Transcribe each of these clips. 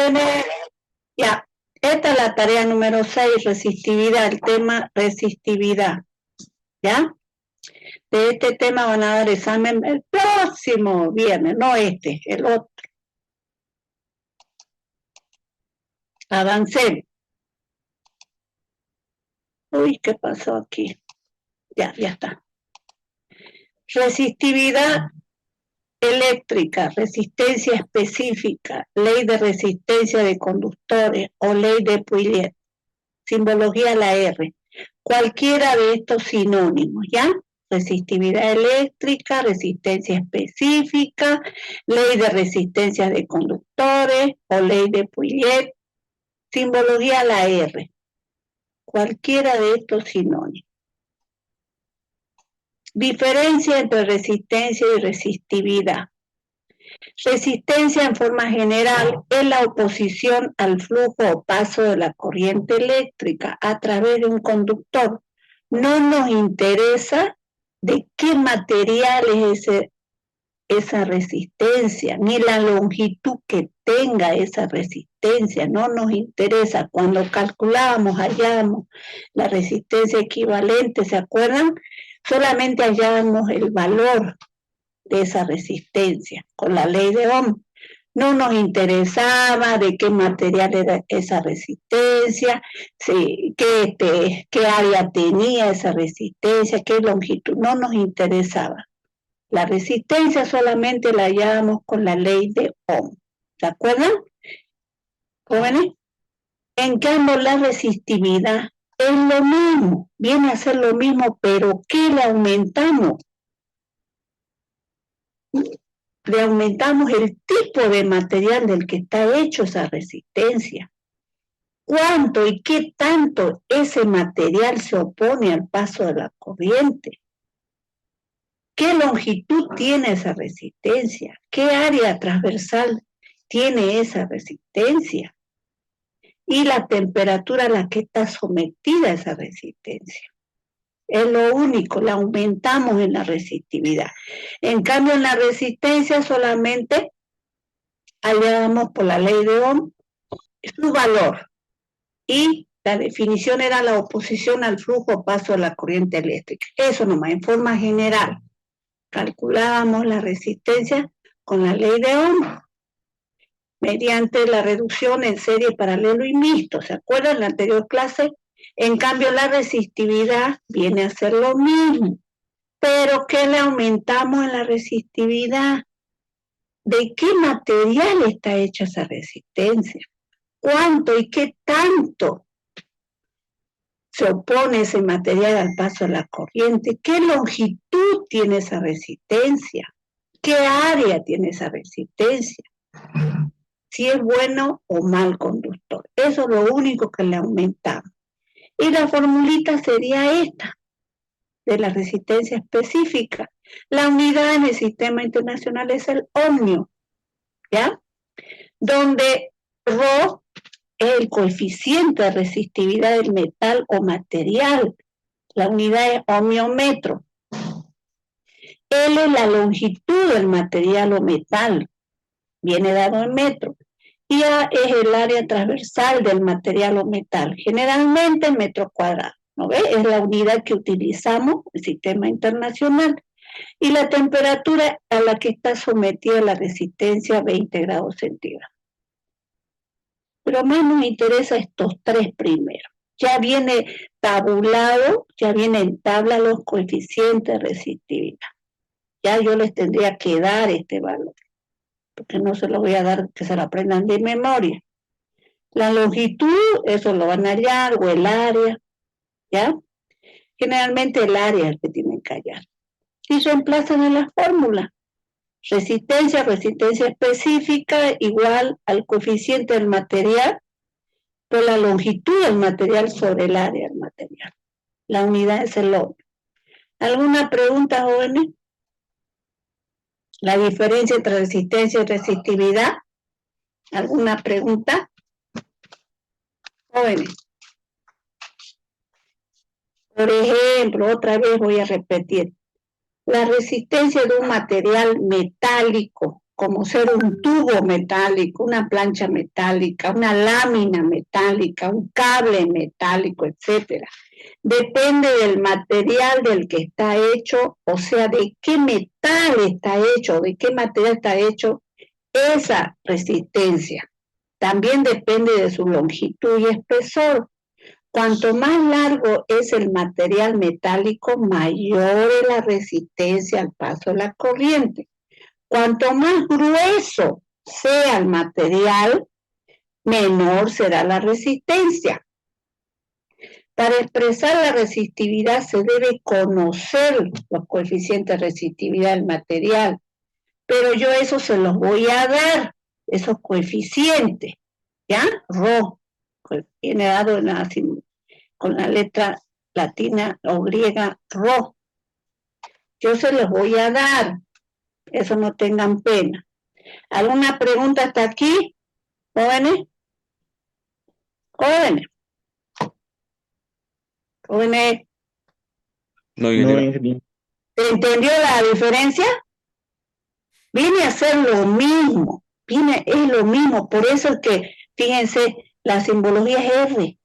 jóvenes, ya, esta es la tarea número 6, resistividad, el tema resistividad, ¿ya? De este tema van a dar examen el próximo viernes, no este, el otro. Avancemos. Uy, ¿qué pasó aquí? Ya está. Resistividad eléctrica, resistencia específica, ley de resistencia de conductores o ley de Pouillet. Simbología la R. Cualquiera de estos sinónimos, ¿ya? Resistividad eléctrica, resistencia específica, ley de resistencia de conductores o ley de Pouillet. Simbología la R. Cualquiera de estos sinónimos. Diferencia entre resistencia y resistividad. Resistencia en forma general es la oposición al flujo o paso de la corriente eléctrica a través de un conductor. No nos interesa de qué material es esa resistencia, ni la longitud que tenga esa resistencia, no nos interesa. Cuando calculábamos, hallábamos la resistencia equivalente, ¿se acuerdan? Solamente hallábamos el valor de esa resistencia con la ley de Ohm. No nos interesaba de qué material era esa resistencia, qué área tenía esa resistencia, qué longitud, no nos interesaba. La resistencia solamente la hallábamos con la ley de Ohm. ¿Se acuerdan, jóvenes? En cambio, la resistividad es lo mismo, viene a ser lo mismo, pero ¿qué le aumentamos? Le aumentamos el tipo de material del que está hecho esa resistencia. ¿Cuánto y qué tanto ese material se opone al paso de la corriente? ¿Qué longitud tiene esa resistencia? ¿Qué área transversal tiene esa resistencia? Y la temperatura a la que está sometida esa resistencia. Es lo único, la aumentamos en la resistividad. En cambio, en la resistencia solamente hallábamos por la ley de Ohm su valor. Y la definición era la oposición al flujo o paso de la corriente eléctrica. Eso nomás, en forma general. Calculábamos la resistencia con la ley de Ohm mediante la reducción en serie, paralelo y mixto. ¿Se acuerdan en la anterior clase? En cambio, la resistividad viene a ser lo mismo. ¿Pero qué le aumentamos en la resistividad? ¿De qué material está hecha esa resistencia? ¿Cuánto y qué tanto se opone ese material al paso de la corriente? ¿Qué longitud tiene esa resistencia? ¿Qué área tiene esa resistencia? Si es bueno o mal conductor. Eso es lo único que le aumentamos. Y la formulita sería esta, de la resistencia específica. La unidad en el sistema internacional es el ohmio, ¿ya? Donde Rho es el coeficiente de resistividad del metal o material. La unidad es ohmiómetro. L es la longitud del material o metal, viene dado en metro. Y A es el área transversal del material o metal, generalmente en metro cuadrado. ¿No ve? Es la unidad que utilizamos en el sistema internacional. Y la temperatura a la que está sometida la resistencia, 20 grados centígrados. Pero más nos interesa estos tres primeros. Ya viene tabulado, ya viene en tabla los coeficientes de resistividad. Ya yo les tendría que dar este valor, porque no se lo voy a dar que se lo aprendan de memoria. La longitud, eso lo van a hallar, o el área, ¿ya? Generalmente el área es el que tienen que hallar. Y reemplazan en la fórmula. Resistencia específica igual al coeficiente del material por la longitud del material sobre el área del material. La unidad es el ohmio. ¿Alguna pregunta, jóvenes? La diferencia entre resistencia y resistividad. ¿Alguna pregunta? Jóvenes. Por ejemplo, otra vez voy a repetir. La resistencia de un material metálico como ser un tubo metálico, una plancha metálica, una lámina metálica, un cable metálico, etcétera. Depende del material del que está hecho, o sea, de qué metal está hecho, de qué material está hecho esa resistencia. También depende de su longitud y espesor. Cuanto más largo es el material metálico, mayor es la resistencia al paso de la corriente. Cuanto más grueso sea el material, menor será la resistencia. Para expresar la resistividad se debe conocer los coeficientes de resistividad del material, pero yo eso se los voy a dar, esos coeficientes, ¿ya? Rho, viene dado con la letra latina o griega Rho. Yo se los voy a dar, eso no tengan pena. ¿Alguna pregunta hasta aquí, jóvenes? Jóvenes. Jóvenes. No, ingeniera. ¿Se entendió la diferencia? Viene a ser lo mismo, es lo mismo, por eso es que, fíjense, la simbología es R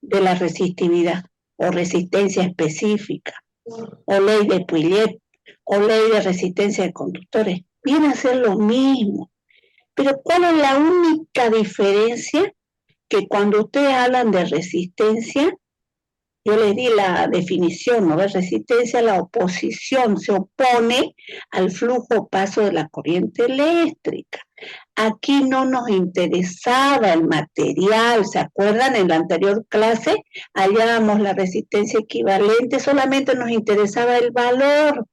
de la resistividad, o resistencia específica, o ley de Pouillet, o ley de resistencia de conductores, viene a ser lo mismo. Pero ¿cuál es la única diferencia? Que cuando ustedes hablan de resistencia, yo les di la definición, ¿no? De resistencia, la oposición, se opone al flujo o paso de la corriente eléctrica. Aquí no nos interesaba el material, ¿se acuerdan? En la anterior clase hallábamos la resistencia equivalente, solamente nos interesaba el valor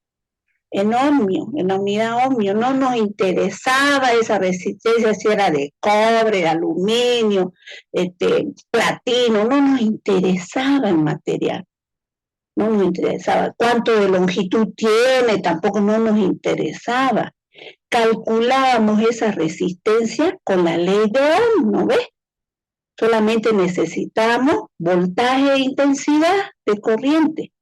en ohmio, en la unidad ohmio, no nos interesaba esa resistencia si era de cobre, de aluminio, platino, no nos interesaba el material, no nos interesaba cuánto de longitud tiene, tampoco no nos interesaba. Calculábamos esa resistencia con la ley de Ohm, ¿no ves? Solamente necesitamos voltaje e intensidad de corriente.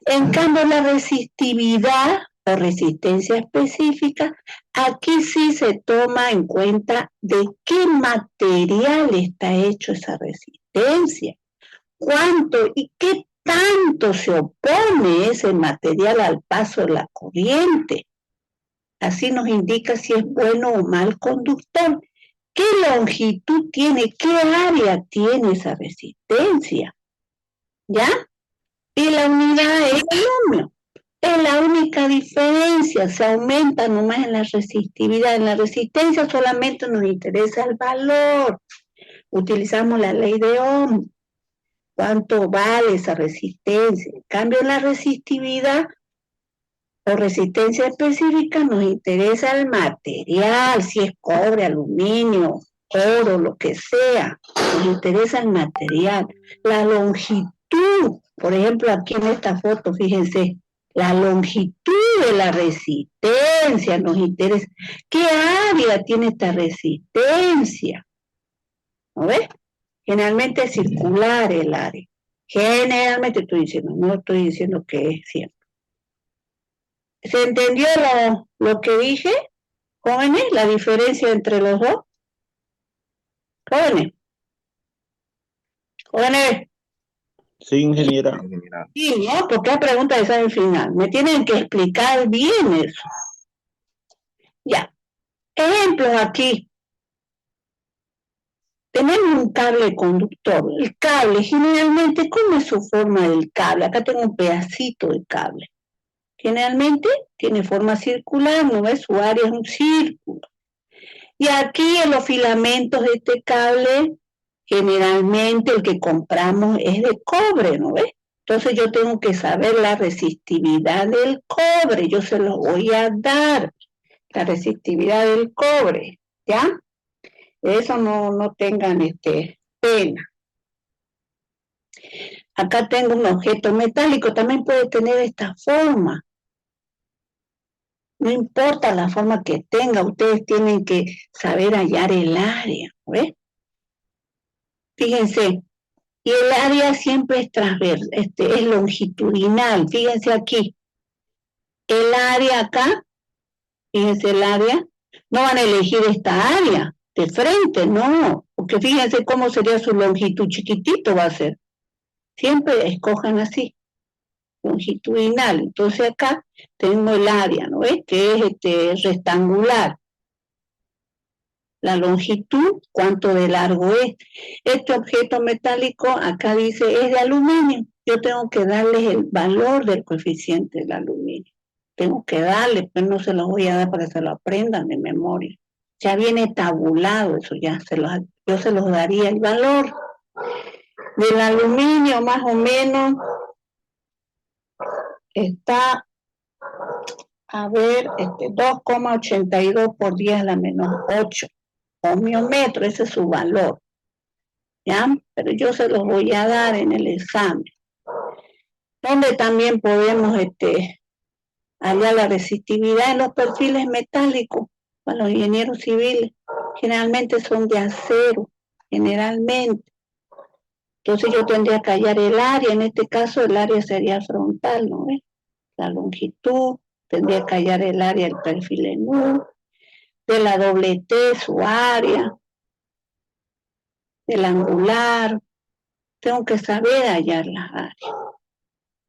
En cambio, la resistividad o resistencia específica, aquí sí se toma en cuenta de qué material está hecho esa resistencia, cuánto y qué tanto se opone ese material al paso de la corriente. Así nos indica si es bueno o mal conductor. ¿Qué longitud tiene? ¿Qué área tiene esa resistencia? ¿Ya? Y la unidad es el ohmio. Es la única diferencia, se aumenta nomás en la resistividad. En la resistencia solamente nos interesa el valor. Utilizamos la ley de Ohm. ¿Cuánto vale esa resistencia? En cambio, en la resistividad o resistencia específica nos interesa el material, si es cobre, aluminio, oro, lo que sea. Nos interesa el material. La longitud, por ejemplo, aquí en esta foto, fíjense, la longitud de la resistencia nos interesa. ¿Qué área tiene esta resistencia? ¿No ves? Generalmente es circular el área. Generalmente estoy diciendo, no estoy diciendo que es siempre. ¿Se entendió lo que dije, jóvenes? La diferencia entre los dos. Jóvenes. Jóvenes. Sí, ingeniera. Sí, ¿no? Porque hay preguntas de examen final. Me tienen que explicar bien eso. Ya. Ejemplos aquí. Tenemos un cable conductor. El cable, generalmente, ¿cómo es su forma del cable? Acá tengo un pedacito de cable. Generalmente tiene forma circular, ¿no ves? Su área es un círculo. Y aquí en los filamentos de este cable, generalmente el que compramos es de cobre, ¿no ves? Entonces yo tengo que saber la resistividad del cobre, yo se lo voy a dar, la resistividad del cobre, ¿ya? Eso no tengan pena. Acá tengo un objeto metálico, también puede tener esta forma. No importa la forma que tenga, ustedes tienen que saber hallar el área, ¿ves? Fíjense, y el área siempre es transversal, es longitudinal. Fíjense aquí, el área acá, fíjense el área, No van a elegir esta área de frente, no, porque fíjense cómo sería su longitud, chiquitito va a ser. Siempre escojan así, longitudinal. Entonces acá tengo el área, ¿no ves? Que es rectangular. La longitud, cuánto de largo es. Este objeto metálico, acá dice, es de aluminio. Yo tengo que darles el valor del coeficiente del aluminio. Tengo que darle, pero no se los voy a dar para que se lo aprendan de memoria. Ya viene tabulado eso, ya yo se los daría el valor del aluminio, más o menos, está, a ver, 2,82 por 10 a la menos 8 ohmiometro, ese es su valor. ¿Ya? Pero yo se los voy a dar en el examen. Donde también podemos hallar la resistividad en los perfiles metálicos para los ingenieros civiles. Generalmente son de acero, generalmente. Entonces yo tendría que hallar el área, en este caso el área sería frontal, ¿no ves? La longitud, tendría que hallar el área del perfil en U, de la doble T, su área, del angular. Tengo que saber hallar las áreas.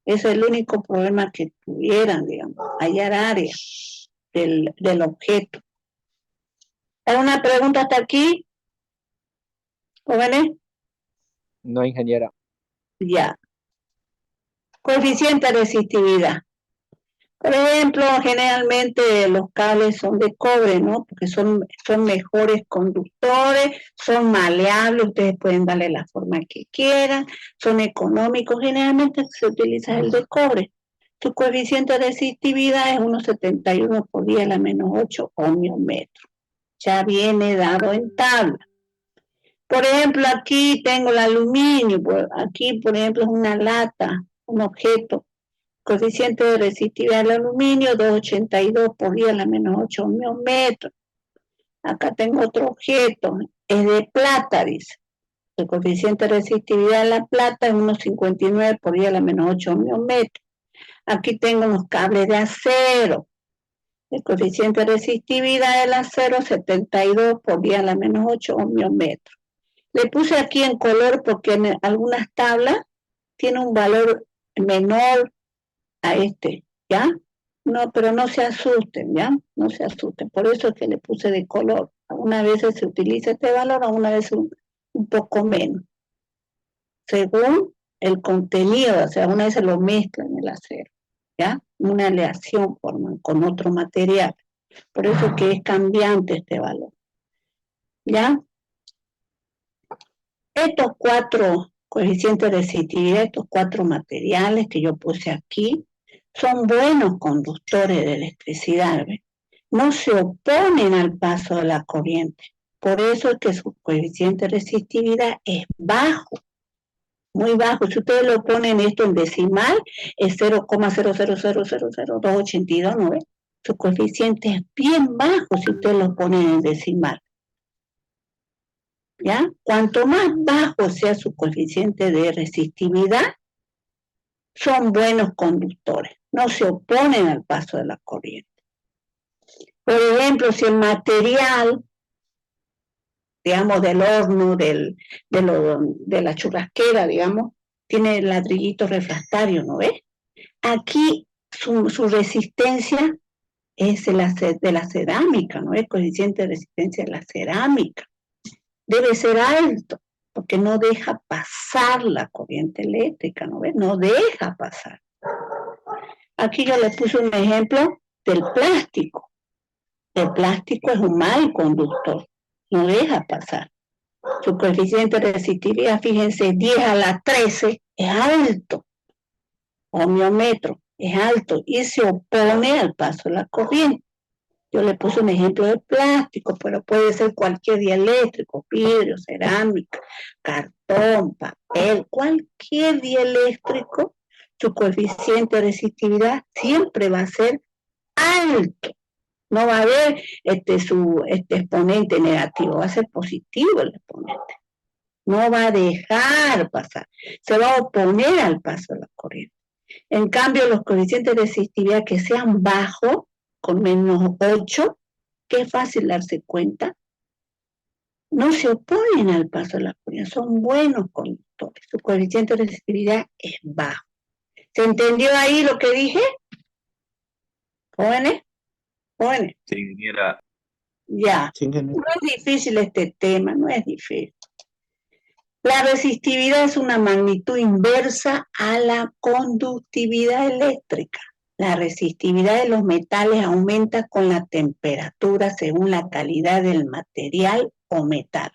Ese es el único problema que tuvieran, digamos, hallar áreas del objeto. ¿Hay una pregunta hasta aquí, jóvenes? No, ingeniera. Ya. Coeficiente de resistividad. Por ejemplo, generalmente los cables son de cobre, ¿no? Porque son mejores conductores, son maleables, ustedes pueden darle la forma que quieran, son económicos, generalmente se utiliza el de cobre. Su coeficiente de resistividad es 1,71 por 10 a la menos 8 ohmiometro. Ya viene dado en tabla. Por ejemplo, aquí tengo el aluminio, aquí por ejemplo es una lata, un objeto. Coeficiente de resistividad del aluminio, 2,82 por 10 a la menos 8 ohmiometro. Acá tengo otro objeto, es de plata, dice. El coeficiente de resistividad de la plata es 1,59 por 10 a la menos 8 ohmiometro. Aquí tengo unos cables de acero. El coeficiente de resistividad del acero, 72 por 10 a la menos 8 ohmiometro. Le puse aquí en color porque en algunas tablas tiene un valor menor a ¿ya? No, pero no se asusten, ¿ya? No se asusten. Por eso es que le puse de color. Algunas veces se utiliza este valor, algunas veces un poco menos. Según el contenido, o sea, una vez se lo mezclan el acero, ¿ya? Una aleación forman con otro material. Por eso que es cambiante este valor, ¿ya? Estos 4 coeficientes de resistividad, estos 4 materiales que yo puse aquí, son buenos conductores de electricidad, ¿ves? No se oponen al paso de la corriente. Por eso es que su coeficiente de resistividad es bajo, muy bajo. Si ustedes lo ponen esto en decimal, es 0,0000282, ¿no ves? Su coeficiente es bien bajo si ustedes lo ponen en decimal. ¿Ya? Cuanto más bajo sea su coeficiente de resistividad, son buenos conductores, no se oponen al paso de la corriente. Por ejemplo, si el material, digamos, del horno, de la churrasquera, digamos, tiene ladrillito refractario, ¿no ves? Aquí su resistencia es de la cerámica, ¿no es? Coeficiente de resistencia de la cerámica. Debe ser alto, porque no deja pasar la corriente eléctrica, ¿no ves? No deja pasar. Aquí yo les puse un ejemplo del plástico. El plástico es un mal conductor, no deja pasar. Su coeficiente de resistividad, fíjense, 10 a la 13 es alto, ohmiometro, es alto y se opone al paso de la corriente. Yo le puse un ejemplo de plástico, pero puede ser cualquier dieléctrico, vidrio, cerámica, cartón, papel, cualquier dieléctrico, su coeficiente de resistividad siempre va a ser alto. No va a haber su exponente negativo, va a ser positivo el exponente. No va a dejar pasar, se va a oponer al paso de la corriente. En cambio, los coeficientes de resistividad que sean bajos, con menos 8, que es fácil darse cuenta, no se oponen al paso de la corriente, son buenos conductores. Su coeficiente de resistividad es bajo. ¿Se entendió ahí lo que dije? ¿Jóvenes? ¿Jóvenes? Sí, ingeniera. Ya. Sí, ingeniera. No es difícil este tema, no es difícil. La resistividad es una magnitud inversa a la conductividad eléctrica. La resistividad de los metales aumenta con la temperatura según la calidad del material o metal.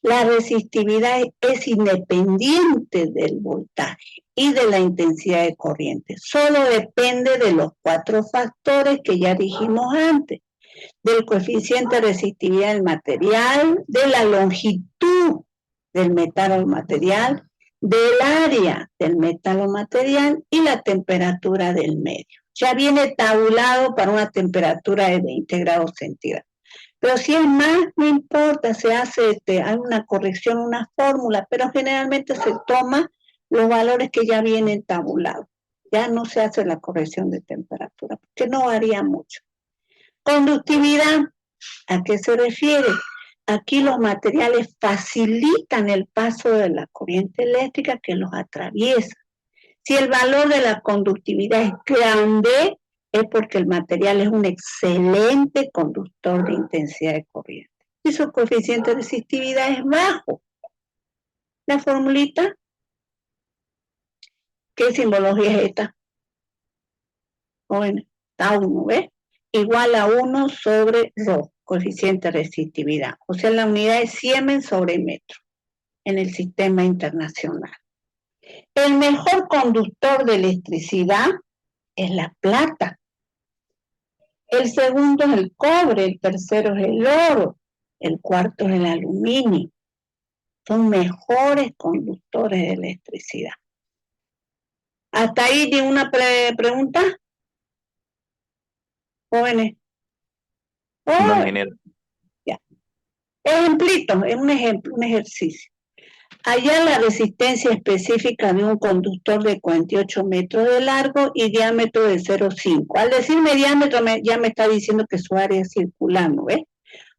La resistividad es independiente del voltaje y de la intensidad de corriente. Solo depende de los 4 factores que ya dijimos antes. Del coeficiente de resistividad del material, de la longitud del metal o material, del área del metal o material y la temperatura del medio. Ya viene tabulado para una temperatura de 20 grados centígrados. Pero si es más, no importa, se hace hay una corrección, una fórmula, pero generalmente se toma los valores que ya vienen tabulados. Ya no se hace la corrección de temperatura, porque no varía mucho. Conductividad, ¿a qué se refiere? Aquí los materiales facilitan el paso de la corriente eléctrica que los atraviesa. Si el valor de la conductividad es grande, es porque el material es un excelente conductor de intensidad de corriente. Y su coeficiente de resistividad es bajo. La formulita, ¿qué simbología es esta? Bueno, está 1, ¿ves? Igual a 1 sobre ρ, coeficiente de resistividad. O sea, la unidad es Siemens sobre metro en el sistema internacional. El mejor conductor de electricidad es la plata. El segundo es el cobre, el tercero es el oro, el cuarto es el aluminio. Son mejores conductores de electricidad. ¿Hasta ahí tiene una pregunta? Jóvenes. No, ingeniero. Ya. Ejemplito, es un ejemplo, un ejercicio. Hallar la resistencia específica de un conductor de 48 metros de largo y diámetro de 0,5. Al decirme diámetro ya me está diciendo que su área es circular, ¿no ves?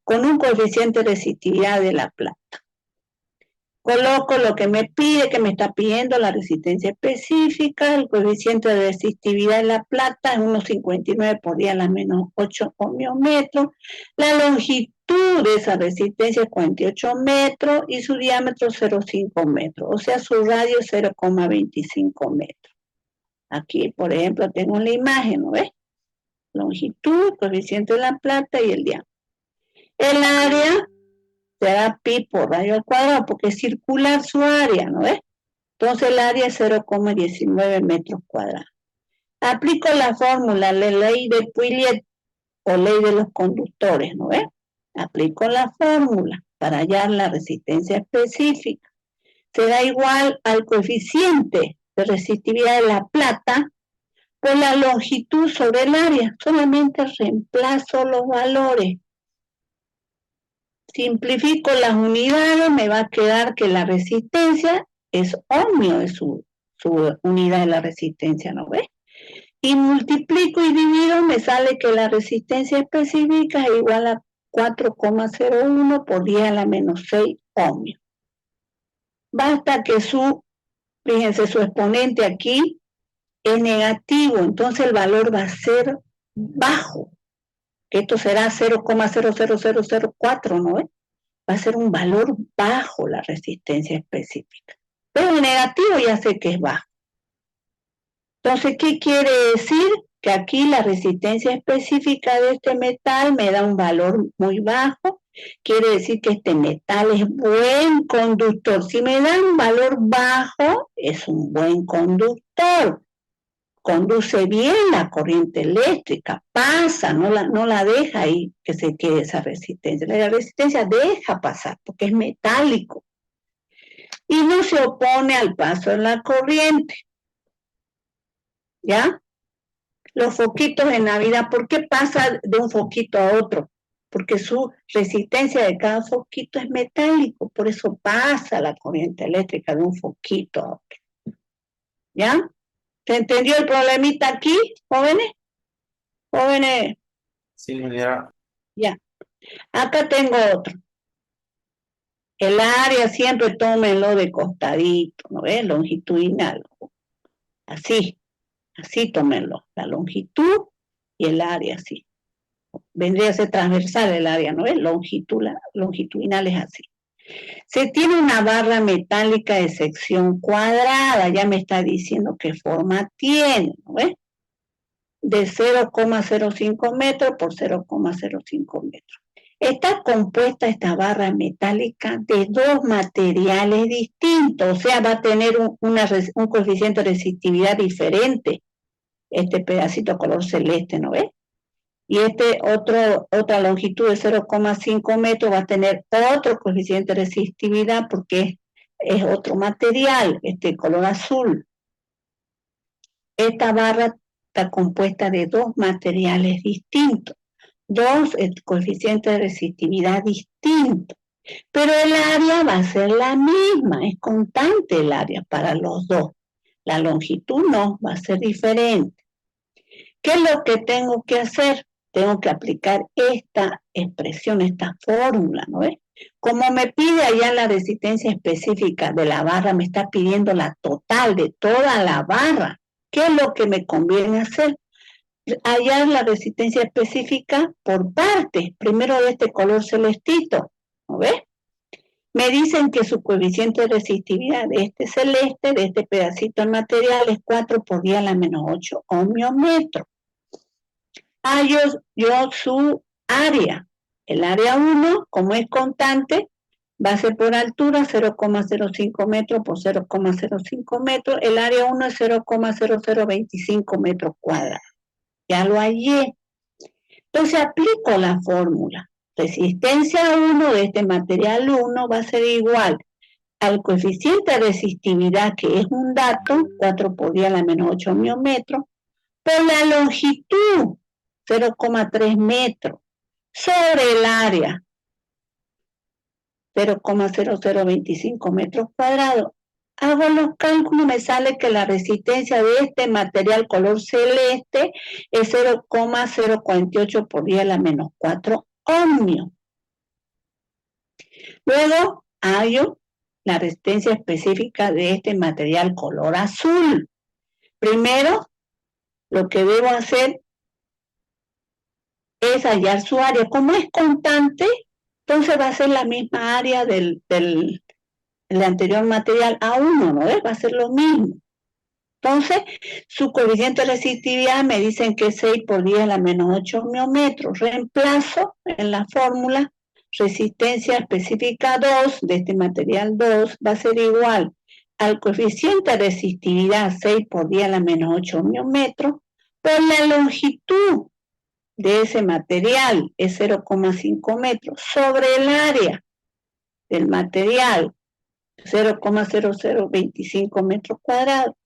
Con un coeficiente de resistividad de la plata. Coloco lo que me pide, que me está pidiendo la resistencia específica, el coeficiente de resistividad de la plata es 1,59 por 10 a la menos 8 ohmiometros, la longitud de esa resistencia es 48 metros y su diámetro 0,5 metros, o sea su radio es 0,25 metros. Aquí, por ejemplo, tengo la imagen, ¿no ves? Longitud, coeficiente de la plata y el diámetro. El área se da pi por radio al cuadrado, porque es circular su área, ¿no ves? Entonces el área es 0,19 metros cuadrados. Aplico la fórmula, la ley de Pouillet, o ley de los conductores, ¿no ves? Aplico la fórmula para hallar la resistencia específica. Se da igual al coeficiente de resistividad de la plata por la longitud sobre el área. Solamente reemplazo los valores. Simplifico las unidades, me va a quedar que la resistencia es ohmio, es su unidad de la resistencia, ¿no ves? Y multiplico y divido, me sale que la resistencia específica es igual a 4,01 por 10 a la menos 6 ohmio. Basta que fíjense, su exponente aquí es negativo, entonces el valor va a ser bajo. Esto será 0,00004, ¿no ves? Va a ser un valor bajo la resistencia específica. Pero el negativo ya sé que es bajo. Entonces, ¿qué quiere decir? Que aquí la resistencia específica de este metal me da un valor muy bajo. Quiere decir que este metal es buen conductor. Si me da un valor bajo, es un buen conductor. Conduce bien la corriente eléctrica, pasa, no la deja ahí que se quede esa resistencia. La resistencia deja pasar porque es metálico y no se opone al paso de la corriente. ¿Ya? Los foquitos de Navidad, ¿por qué pasa de un foquito a otro? Porque su resistencia de cada foquito es metálico, por eso pasa la corriente eléctrica de un foquito a otro. ¿Ya? ¿Se entendió el problemita aquí, jóvenes? Jóvenes. Sí, ingeniera. Ya. Acá tengo otro. El área siempre tómenlo de costadito, ¿no ves? Longitudinal. Así tómenlo. La longitud y el área así. Vendría a ser transversal el área, ¿no ves? Longitudinal es así. Se tiene una barra metálica de sección cuadrada, ya me está diciendo qué forma tiene, ¿no ves? De 0,05 metros por 0,05 metros. Está compuesta esta barra metálica de dos materiales distintos, o sea, va a tener un coeficiente de resistividad diferente, este pedacito color celeste, ¿no ves? Y otra longitud de 0,5 metros va a tener otro coeficiente de resistividad porque es otro material, este color azul. Esta barra está compuesta de dos materiales distintos, dos coeficientes de resistividad distintos, pero el área va a ser la misma, es constante el área para los dos. La longitud no, va a ser diferente. ¿Qué es lo que tengo que hacer? Tengo que aplicar esta expresión, esta fórmula, ¿no ves? Como me pide allá la resistencia específica de la barra, me está pidiendo la total de toda la barra. ¿Qué es lo que me conviene hacer? Hallar la resistencia específica por partes, primero de este color celestito, ¿no ves? Me dicen que su coeficiente de resistividad de este celeste, de este pedacito de material, es 4 por 10 a la menos 8 ohmiometros. Yo su área, el área 1, como es constante, va a ser por altura 0,05 metros por 0,05 metros, el área 1 es 0,0025 metros cuadrados. Ya lo hallé. Entonces aplico la fórmula. Resistencia 1 de este material 1 va a ser igual al coeficiente de resistividad, que es un dato, 4 por 10 a la menos 8 ohmiometros, por la longitud, 0,3 metros, sobre el área, 0,0025 metros cuadrados. Hago los cálculos, me sale que la resistencia de este material color celeste es 0,048 por 10 a la menos 4 ohmios. Luego hallo la resistencia específica de este material color azul. Primero, lo que debo hacer es hallar su área. Como es constante, entonces va a ser la misma área del anterior material A1, ¿no es? Va a ser lo mismo. Entonces, su coeficiente de resistividad me dicen que es 6 por 10 a la menos 8 ohmiometros. Reemplazo en la fórmula resistencia específica 2 de este material 2 va a ser igual al coeficiente de resistividad 6 por 10 a la menos 8 ohmiometros por la longitud de ese material es 0,5 metros sobre el área del material 0,0025 metros cuadrados.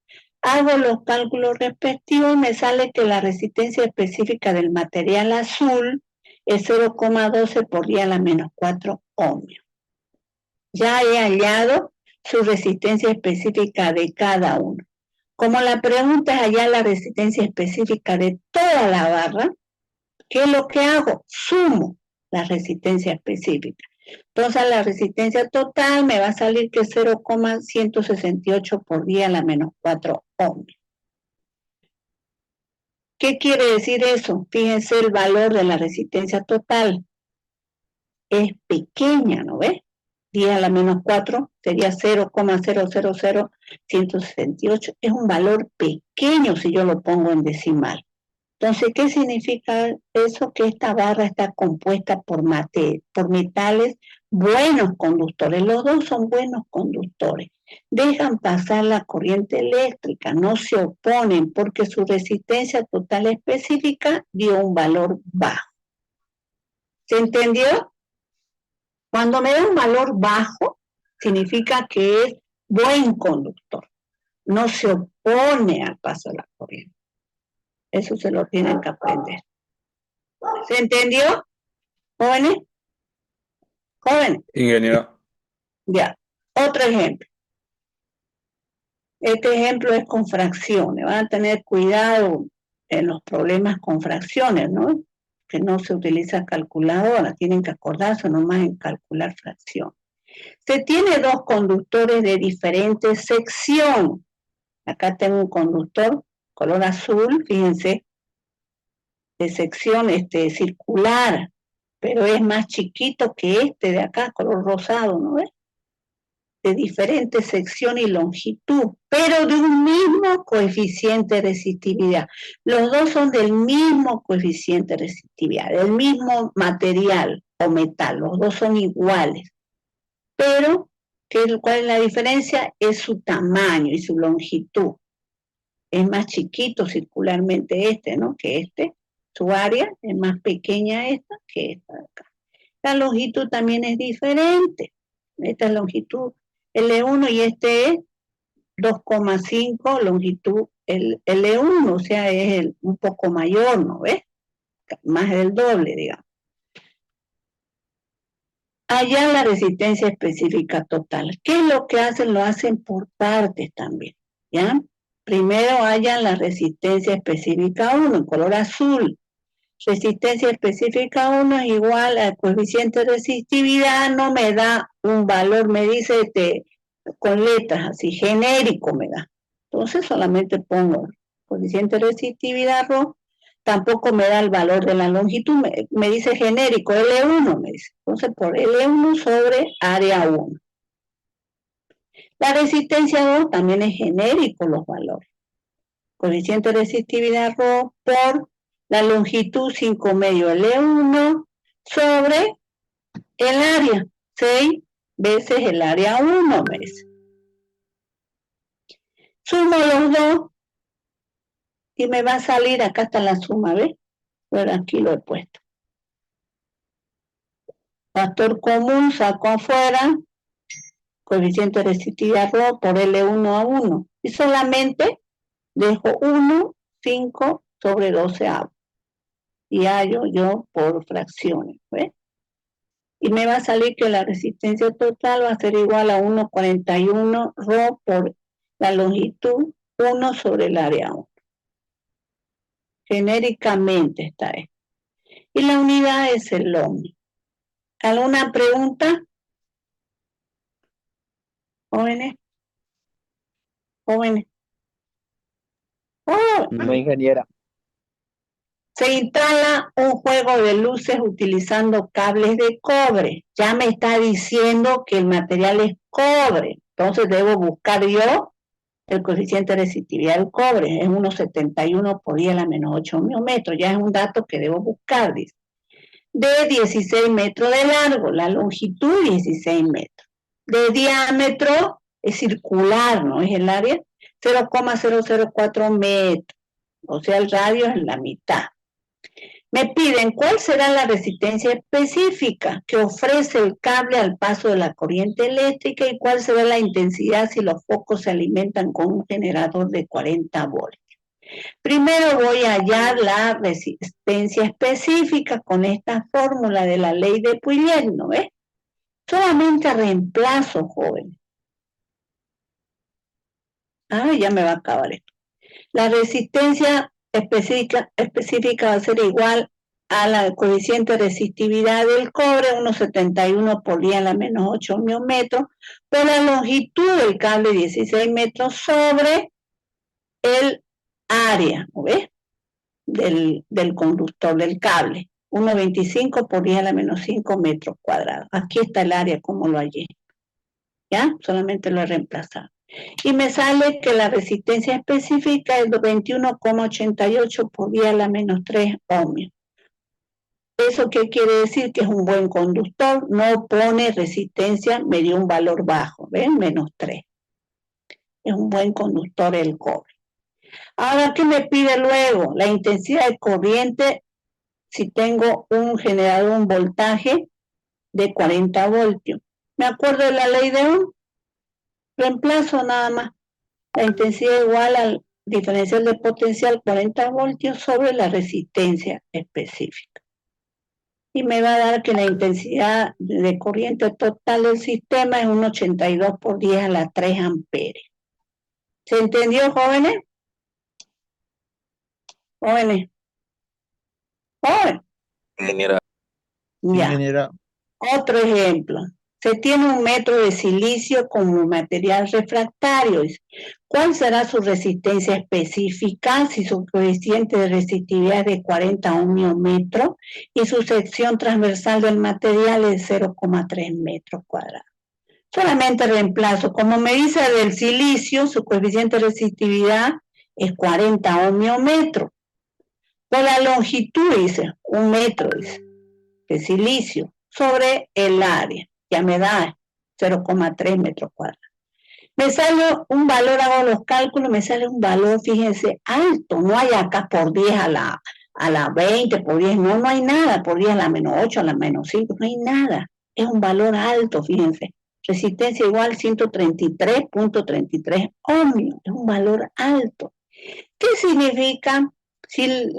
Hago los cálculos respectivos y me sale que la resistencia específica del material azul es 0,12 por 10 a la menos 4 ohmios. Ya he hallado su resistencia específica de cada uno. Como la pregunta es hallar la resistencia específica de toda la barra, ¿qué es lo que hago? Sumo la resistencia específica. Entonces la resistencia total me va a salir que es 0,168 por 10 a la menos 4 ohmios. ¿Qué quiere decir eso? Fíjense el valor de la resistencia total. Es pequeña, ¿no ves? 10 a la menos 4 sería 0,000168. Es un valor pequeño si yo lo pongo en decimal. Entonces, ¿qué significa eso? Que esta barra está compuesta por metales buenos conductores. Los dos son buenos conductores. Dejan pasar la corriente eléctrica, no se oponen porque su resistencia total específica dio un valor bajo. ¿Se entendió? Cuando me da un valor bajo, significa que es buen conductor. No se opone al paso de la corriente. Eso se lo tienen que aprender. ¿Se entendió? ¿Jóvenes? ¿Jóvenes? Ingeniero. Ya. Otro ejemplo. Este ejemplo es con fracciones. Van a tener cuidado en los problemas con fracciones, ¿no? que no se utiliza calculadora, tienen que acordarse nomás en calcular fracción. Se tiene dos conductores de diferente sección. Acá tengo un conductor color azul, fíjense, de sección circular, pero es más chiquito que este de acá, color rosado, ¿no ves? De diferente sección y longitud, pero de un mismo coeficiente de resistividad. Los dos son del mismo coeficiente de resistividad, del mismo material o metal, los dos son iguales. Pero, ¿cuál es la diferencia? Es su tamaño y su longitud. Es más chiquito circularmente este, ¿no? Que este. Su área es más pequeña esta que esta de acá. La longitud también es diferente. Esta es longitud L1 y este es 2,5 longitud el L1, o sea, es un poco mayor, ¿no ves? Más del doble, digamos. Allá la resistencia específica total. ¿Qué es lo que hacen? Lo hacen por partes también, ¿ya? Primero hallan la resistencia específica 1, en color azul. Resistencia específica 1 es igual al coeficiente de resistividad, no me da un valor, me dice con letras así, genérico me da. Entonces solamente pongo coeficiente de resistividad ρ, tampoco me da el valor de la longitud, me dice genérico, L1 me dice. Entonces por L1 sobre área 1. La resistencia 2 también es genérico los valores. Coeficiente de resistividad ρ por la longitud 5 medio L1 sobre el área, 6 veces el área 1 veces. Sumo los dos y me va a salir, acá está la suma, ¿ves? Pero aquí lo he puesto. Factor común saco afuera, coeficiente de resistividad ρ por L1 a 1. Y solamente dejo 1, 5 sobre 12 avos. Y hallo yo por fracciones, ¿ves? Y me va a salir que la resistencia total va a ser igual a 1,41 ρ por la longitud 1 sobre el área 1. Genéricamente está esto. Y la unidad es el ohmio. ¿Alguna pregunta? Jóvenes. Jóvenes. Oh, No, ingeniera. se instala un juego de luces utilizando cables de cobre. Ya me está diciendo que el material es cobre. Entonces debo buscar yo el coeficiente de resistividad del cobre. Es 1,71 por 10 a la menos 8 miometros. Ya es un dato que debo buscar, dice. De 16 metros de largo, la longitud 16 metros. De diámetro es circular, ¿no? Es el área 0,004 metros. O sea, el radio es la mitad. Me piden cuál será la resistencia específica que ofrece el cable al paso de la corriente eléctrica y cuál será la intensidad si los focos se alimentan con un generador de 40 voltios. Primero voy a hallar la resistencia específica con esta fórmula de la ley de Pouillet, ¿no ves? Solamente reemplazo, jóvenes. Ah, ya me va a acabar esto. La resistencia específica va a ser igual a la coeficiente de resistividad del cobre, 1,71 por 10 a la menos 8 miometros, por la longitud del cable 16 metros sobre el área, ¿no ves? Del conductor, del cable, 1,25 por 10 a la menos 5 metros cuadrados. Aquí está el área como lo hallé. ¿Ya? Solamente lo he reemplazado. Y me sale que la resistencia específica es de 21,88 por 10 a la menos 3 ohmios. ¿Eso qué quiere decir? Que es un buen conductor, no pone resistencia, me dio un valor bajo, ¿ven? Menos 3. Es un buen conductor el cobre. Ahora, ¿qué me pide luego? La intensidad de corriente, si tengo un generador, un voltaje de 40 voltios. ¿Me acuerdo de la ley de Ohm? Reemplazo nada más. La intensidad igual al diferencial de potencial 40 voltios sobre la resistencia específica. Y me va a dar que la intensidad de corriente total del sistema es 1,82 por 10 a la 3 amperes. ¿Se entendió, jóvenes? Jóvenes. Jóvenes. Ingeniera. Sí, Ya. ingeniera. Otro ejemplo. Se tiene 1 metro de silicio como material refractario. ¿Cuál será su resistencia específica si su coeficiente de resistividad es de 40 ohmiómetros y su sección transversal del material es 0,3 metros cuadrados? Solamente reemplazo. Como me dice del silicio, su coeficiente de resistividad es 40 ohmiómetros. Por la longitud, dice, 1 metro, dice, de silicio sobre el área. Ya me da 0,3 metros cuadrados. Me sale un valor, hago los cálculos, me sale un valor, fíjense, alto. No hay acá por 10 a la 20, por 10, no hay nada. Por 10 a la menos 8, a la menos 5, no hay nada. Es un valor alto, fíjense. Resistencia igual 133.33 ohmios. Es un valor alto. ¿Qué significa? Si el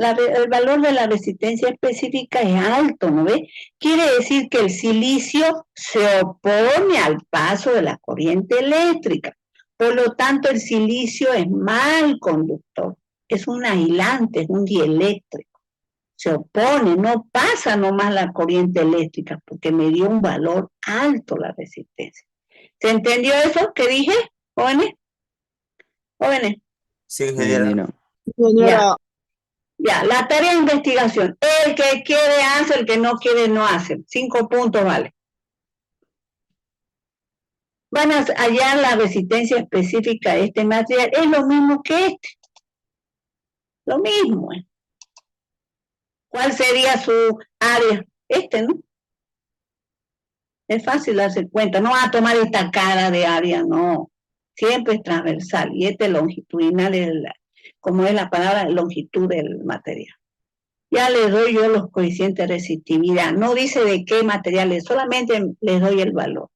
valor de la resistencia específica es alto, ¿no ve? Quiere decir que el silicio se opone al paso de la corriente eléctrica. Por lo tanto, el silicio es mal conductor. Es un aislante, es un dieléctrico. Se opone, no pasa nomás la corriente eléctrica porque me dio un valor alto la resistencia. ¿Se entendió eso que dije, jóvenes? Jóvenes. Sí, ingeniera. Ya. Ya, la tarea de investigación. El que quiere hace, el que no quiere no hace. 5 puntos vale. Van a hallar la resistencia específica de este material. Es lo mismo que este. Lo mismo. ¿Cuál sería su área? Este, ¿no? Es fácil darse cuenta. No va a tomar esta cara de área, no. Siempre es transversal. Y este longitudinal es como es la palabra, longitud del material. Ya les doy yo los coeficientes de resistividad. No dice de qué materiales, solamente les doy el valor.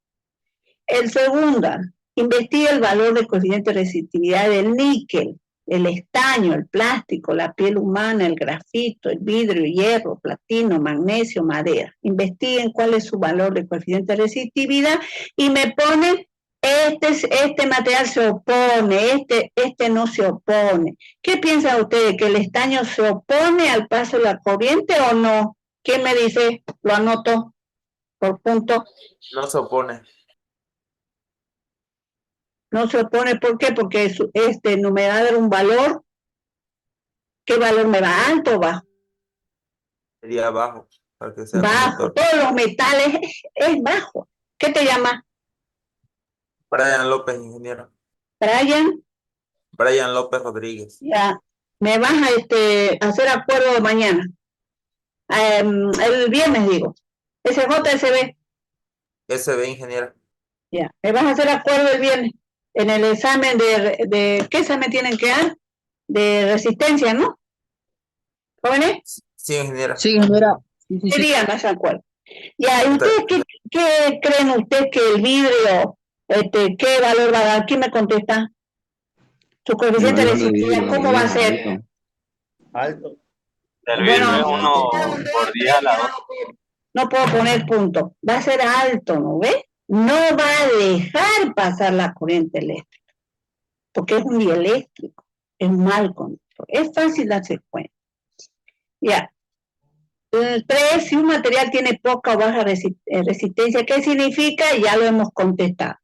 El segundo, investiga el valor del coeficiente de resistividad del níquel, el estaño, el plástico, la piel humana, el grafito, el vidrio, hierro, platino, magnesio, madera. Investiguen cuál es su valor de coeficiente de resistividad y me ponen este material se opone, este no se opone. ¿Qué piensan ustedes? ¿Que el estaño se opone al paso de la corriente o no? ¿Quién me dice? Lo anoto por punto. No se opone. No se opone, ¿por qué? Porque no me va a dar un valor. ¿Qué valor me va? ¿Alto o bajo? Sería bajo. Para que sea Bajo. conductor. Todos los metales es bajo. ¿Qué te llama? Brian López, ingeniero. Brian López Rodríguez. Ya. Me vas a hacer acuerdo mañana. El viernes, digo. SB. SB, ingeniera. Ya. Me vas a hacer acuerdo el viernes. En el examen de ¿qué examen tienen que dar? De resistencia, ¿no? ¿Jóvenes? Sí, ingeniera. Sí, ingeniera. ¿Qué día no se acuerdan? Ya, ¿y ustedes qué creen ustedes que el vidrio, qué valor va a dar? ¿Quién me contesta? Su coeficiente de resistividad, ¿cómo va a ser? Alto. El vidrio es 1 por 10 a la 2. No puedo poner punto. Va a ser alto, ¿no ve? No va a dejar pasar la corriente eléctrica, porque es un dieléctrico, es un mal conductor. Es fácil darse cuenta. Ya. 3, si un material tiene poca o baja resistencia, ¿qué significa? Ya lo hemos contestado.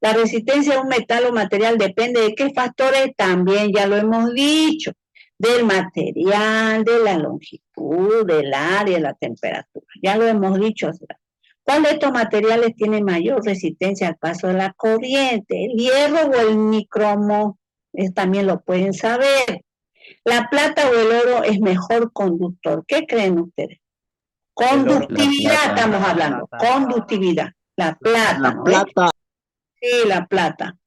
La resistencia de un metal o material depende de qué factores, también ya lo hemos dicho. Del material, de la longitud, del área, de la temperatura. Ya lo hemos dicho. ¿Cuál de estos materiales tiene mayor resistencia al paso de la corriente? ¿El hierro o el nicromo? También lo pueden saber. ¿La plata o el oro es mejor conductor? ¿Qué creen ustedes? Conductividad estamos hablando. Conductividad. La plata. La plata. Sí, la plata.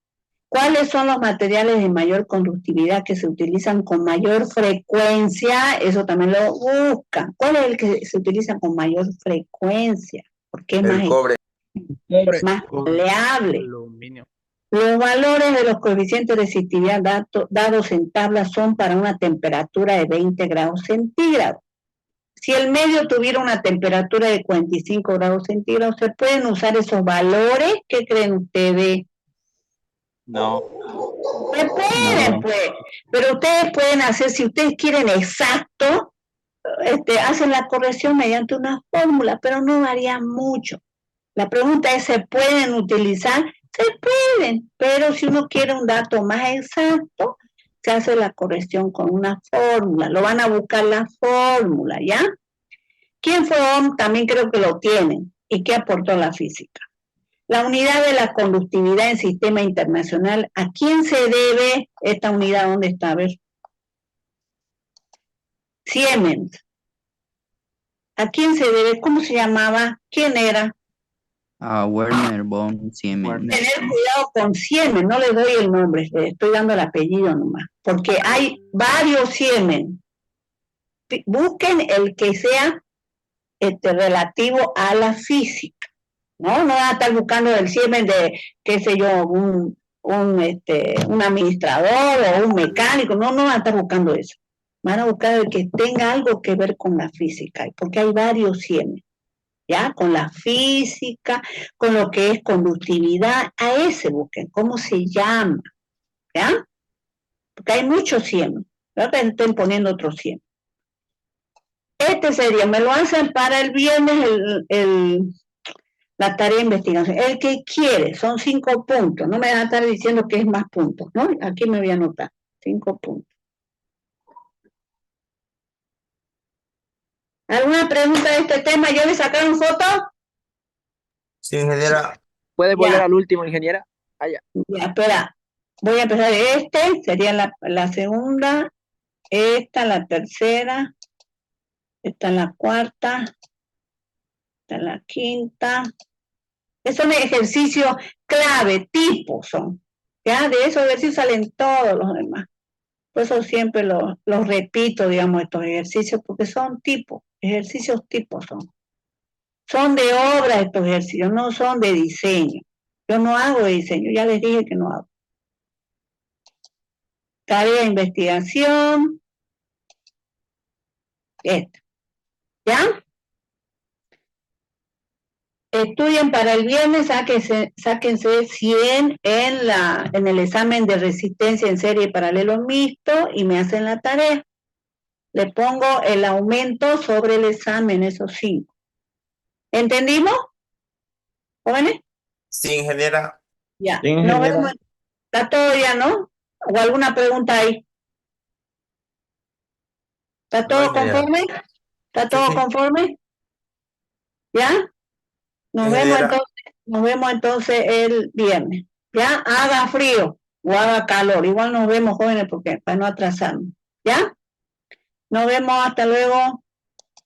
¿Cuáles son los materiales de mayor conductividad que se utilizan con mayor frecuencia? Eso también lo buscan. ¿Cuál es el que se utiliza con mayor frecuencia? Porque es El cobre. más maleable. Los valores de los coeficientes de resistividad dados en tabla son para una temperatura de 20 grados centígrados. Si el medio tuviera una temperatura de 45 grados centígrados, ¿se pueden usar esos valores? ¿Qué creen ustedes? No. Se pueden, pues. Pero ustedes pueden hacer, si ustedes quieren exacto, hacen la corrección mediante una fórmula, pero no varía mucho. La pregunta es, ¿se pueden utilizar? Se pueden, pero si uno quiere un dato más exacto, se hace la corrección con una fórmula. Lo van a buscar la fórmula, ¿ya? ¿Quién fue Ohm? También creo que lo tienen. ¿Y qué aportó la física? La unidad de la conductividad en sistema internacional, ¿a quién se debe esta unidad? ¿Dónde está? A ver. Siemens. ¿A quién se debe? ¿Cómo se llamaba? ¿Quién era? A Werner von Siemens. Tener cuidado con Siemens, no le doy el nombre, le estoy dando el apellido nomás, porque hay varios Siemens. Busquen el que sea relativo a la física, ¿no? No van a estar buscando el Siemens de, qué sé yo, un administrador o un mecánico, no van a estar buscando eso. Van a buscar el que tenga algo que ver con la física, porque hay varios Siemens. ¿Ya? Con la física, con lo que es conductividad, a ese busquen, ¿cómo se llama? ¿Ya? Porque hay muchos Siemens, ahora estoy poniendo otros Siemens. Este sería, me lo hacen para el viernes la tarea de investigación. El que quiere, son 5 puntos, no me van a estar diciendo que es más puntos, ¿no? Aquí me voy a anotar, 5 puntos. ¿Alguna pregunta de este tema? ¿Ya le sacaron foto? Sí, ingeniera. ¿Puede volver Ya. al último, ingeniera? Ya, espera. Voy a empezar de sería la segunda, esta, la tercera, esta la cuarta, esta la quinta. Son ejercicios clave, tipos son. Ya, de esos ejercicios salen todos los demás. Por eso siempre los repito, digamos, estos ejercicios, porque son tipos, ejercicios tipos son. Son de obra estos ejercicios, no son de diseño. Yo no hago de diseño, ya les dije que no hago. Tarea de investigación. Esta. ¿Ya? Estudien para el viernes, sáquense 100 en el examen de resistencia en serie paralelo mixto y me hacen la tarea. Le pongo el aumento sobre el examen, esos 5. ¿Entendimos? ¿Jóvenes? Sí, ingeniera. Ya. Sí, Nos ingeniera. vemos. Está todo ya, ¿no? ¿O alguna pregunta ahí? ¿Está todo ingeniera. conforme? ¿Está todo Sí. conforme? ¿Ya? Nos vemos entonces el viernes. ¿Ya? Haga frío o haga calor. Igual nos vemos, jóvenes, porque para no atrasarnos. ¿Ya? Nos vemos, hasta luego.